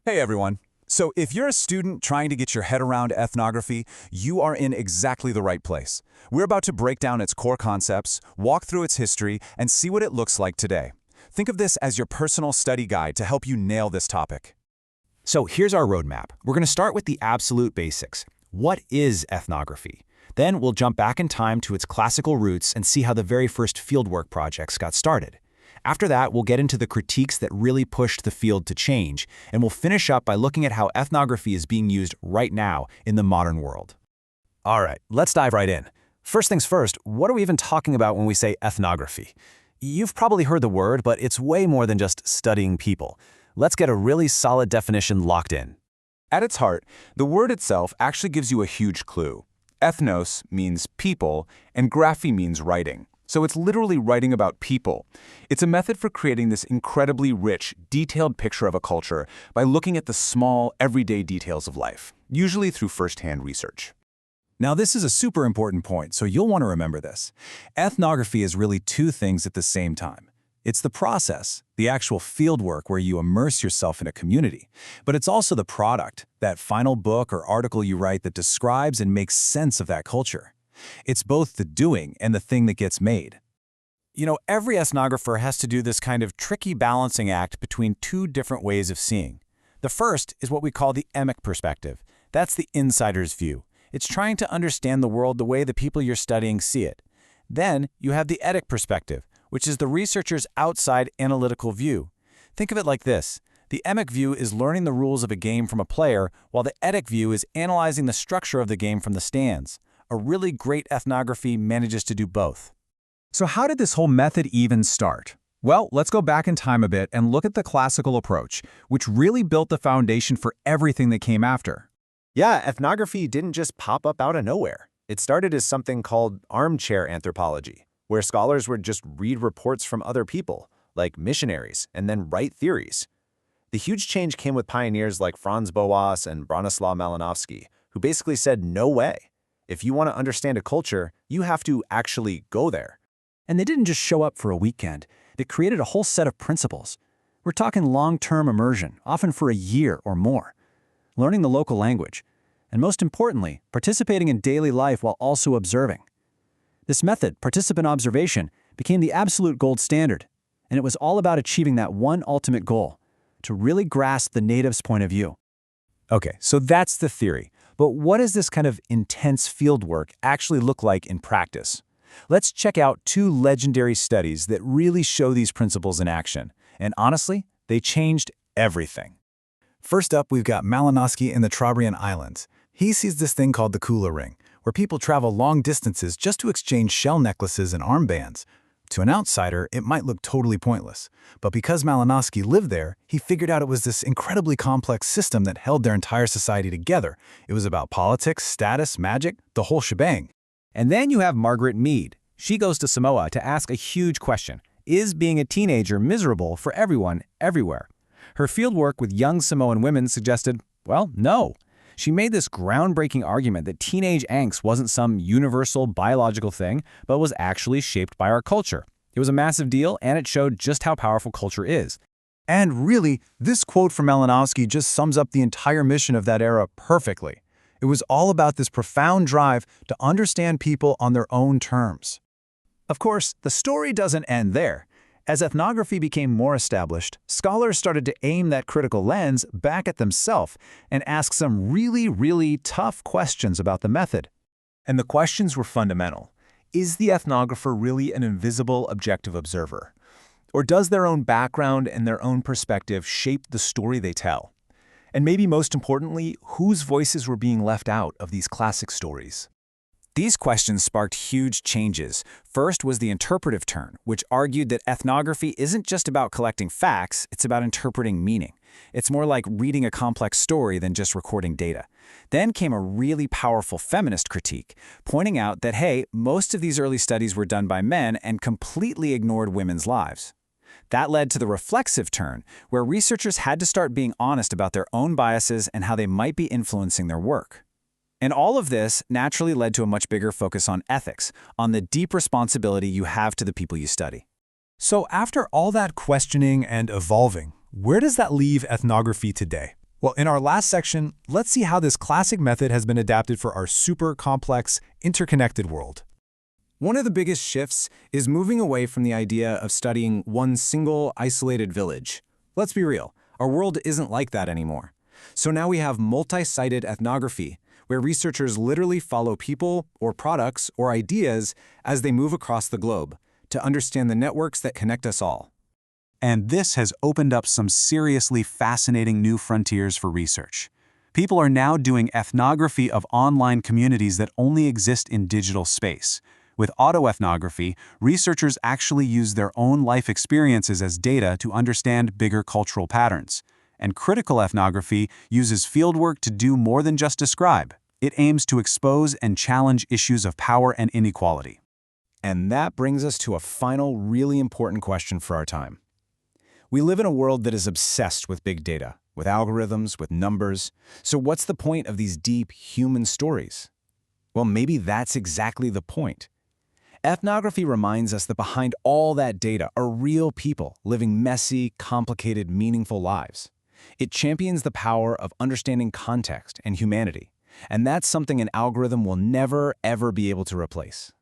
Hey everyone. So if you're a student trying to get your head around ethnography, you are in exactly the right place. We're about to break down its core concepts, walk through its history, and see what it looks like today. Think of this as your personal study guide to help you nail this topic. So here's our roadmap. We're going to start with the absolute basics. What is ethnography? Then we'll jump back in time to its classical roots and see how the very first fieldwork projects got started. After that, we'll get into the critiques that really pushed the field to change, and we'll finish up by looking at how ethnography is being used right now in the modern world. All right, let's dive right in. First things first, what are we even talking about when we say ethnography? You've probably heard the word, but it's way more than just studying people. Let's get a really solid definition locked in. At its heart, the word itself actually gives you a huge clue. Ethnos means people, and graphy means writing. So it's literally writing about people. It's a method for creating this incredibly rich, detailed picture of a culture by looking at the small, everyday details of life, usually through first-hand research. Now this is a super important point, so you'll want to remember this. Ethnography is really two things at the same time. It's the process, the actual fieldwork where you immerse yourself in a community. But it's also the product, that final book or article you write that describes and makes sense of that culture. It's both the doing and the thing that gets made. You know, every ethnographer has to do this kind of tricky balancing act between two different ways of seeing. The first is what we call the emic perspective. That's the insider's view. It's trying to understand the world the way the people you're studying see it. Then you have the etic perspective, which is the researcher's outside analytical view. Think of it like this. The emic view is learning the rules of a game from a player, while the etic view is analyzing the structure of the game from the stands. A really great ethnography manages to do both. So how did this whole method even start? Well, let's go back in time a bit and look at the classical approach, which really built the foundation for everything that came after. Yeah, ethnography didn't just pop up out of nowhere. It started as something called armchair anthropology, where scholars would just read reports from other people, like missionaries, and then write theories. The huge change came with pioneers like Franz Boas and Bronislaw Malinowski, who basically said, no way. If you want to understand a culture, you have to actually go there. And they didn't just show up for a weekend. They created a whole set of principles. We're talking long-term immersion, often for a year or more. Learning the local language. And most importantly, participating in daily life while also observing. This method, participant observation, became the absolute gold standard. And it was all about achieving that one ultimate goal, to really grasp the native's point of view. Okay, so that's the theory. But what does this kind of intense fieldwork actually look like in practice? Let's check out two legendary studies that really show these principles in action. And honestly, they changed everything. First up, we've got Malinowski in the Trobriand Islands. He sees this thing called the Kula Ring, where people travel long distances just to exchange shell necklaces and armbands. To an outsider, it might look totally pointless. But because Malinowski lived there, he figured out it was this incredibly complex system that held their entire society together. It was about politics, status, magic, the whole shebang. And then you have Margaret Mead. She goes to Samoa to ask a huge question. Is being a teenager miserable for everyone, everywhere? Her fieldwork with young Samoan women suggested, well, no. She made this groundbreaking argument that teenage angst wasn't some universal biological thing, but was actually shaped by our culture. It was a massive deal, and it showed just how powerful culture is. And really, this quote from Malinowski just sums up the entire mission of that era perfectly. It was all about this profound drive to understand people on their own terms. Of course, the story doesn't end there. As ethnography became more established, scholars started to aim that critical lens back at themselves and ask some really tough questions about the method. And the questions were fundamental. Is the ethnographer really an invisible, objective observer? Or does their own background and their own perspective shape the story they tell? And maybe most importantly, whose voices were being left out of these classic stories? These questions sparked huge changes. First was the interpretive turn, which argued that ethnography isn't just about collecting facts, it's about interpreting meaning. It's more like reading a complex story than just recording data. Then came a really powerful feminist critique, pointing out that, hey, most of these early studies were done by men and completely ignored women's lives. That led to the reflexive turn, where researchers had to start being honest about their own biases and how they might be influencing their work. And all of this naturally led to a much bigger focus on ethics, on the deep responsibility you have to the people you study. So after all that questioning and evolving, where does that leave ethnography today? Well, in our last section, let's see how this classic method has been adapted for our super complex, interconnected world. One of the biggest shifts is moving away from the idea of studying one single, isolated village. Let's be real, our world isn't like that anymore. So now we have multi-sited ethnography, where researchers literally follow people or products or ideas as they move across the globe to understand the networks that connect us all. And this has opened up some seriously fascinating new frontiers for research. People are now doing ethnography of online communities that only exist in digital space. With autoethnography, researchers actually use their own life experiences as data to understand bigger cultural patterns. And critical ethnography uses fieldwork to do more than just describe. It aims to expose and challenge issues of power and inequality. And that brings us to a final, really important question for our time. We live in a world that is obsessed with big data, with algorithms, with numbers. So what's the point of these deep human stories? Well, maybe that's exactly the point. Ethnography reminds us that behind all that data are real people living messy, complicated, meaningful lives. It champions the power of understanding context and humanity, and that's something an algorithm will never, ever be able to replace.